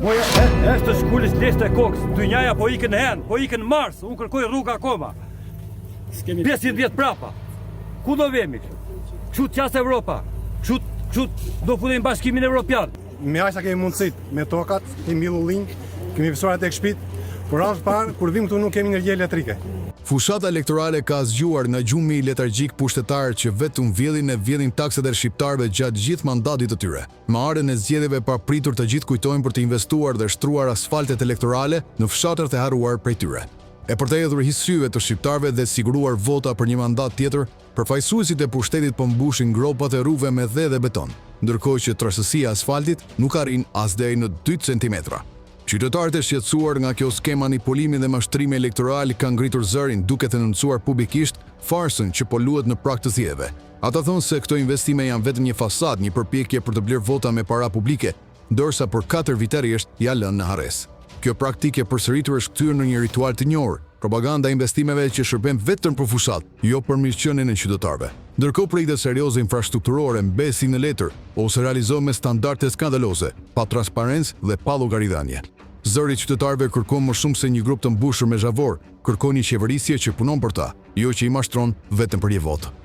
Moja është shkullis leshtë e kokës, dynjaja po ikën hen, po ikën Mars, unë kërkoj rrugë akoma. 500 vjetë prapa. Ku do vemi? Qut qasë Evropa, qut do funim bashkimin Evropian. Me aq sa kemi mundësit, me tokat, kemi mbillu linj, kemi vësuar tek shtëpit, por as parë kur vim këtu nuk kemi energji elektrike. Fushata elektorale ka zgjuar në gjumi letargjik pushtetarë që vetëm vjedhin takset e shqiptarëve gjatë gjithë mandatit të tyre. Me arën e zgjedhjeve pa pritur të gjithë kujtojnë për të investuar dhe shtruar asfaltet elektorale në fshatrat e harruar prej tyre. E për të hedhur hisyve të shqiptarëve dhe siguruar vota për një mandat tjetër, përfaqësuesit e pushtetit po mbushin gropat e rrugëve me dhe dhe beton, ndërkohë që trashësia e asfaltit nuk arrin as deri në 2 cm. Qytetarët e shqetësuar nga kjo skem manipulimi dhe mashtrimi elektoral kanë ngritur zërin duke të nëncuar publikisht farsën që po luhet në prag të zgjedhjeve. Ata thonë se këto investime janë vetëm një fasadë, një përpjekje për të bler vota me para publike, ndërsa për 4 vite rresht ja lënë në harres. Kjo praktike përsëritur është kthyer në një ritual të njohur, propaganda e investimeve që shërben vetëm për fushat, jo për mirëqenien e qytetarëve. Ndërkohë projekte serioze infrastrukturore mbesin në letër ose realizohen me standarde skandaloze, pa transparencë dhe pa llogaridhënie. Zëri i qytetarëve kërkon më shumë se një grup të mbushur me zhavor, kërkon një qeverisje që punon për ta, jo që i mashtron vetëm për një votë.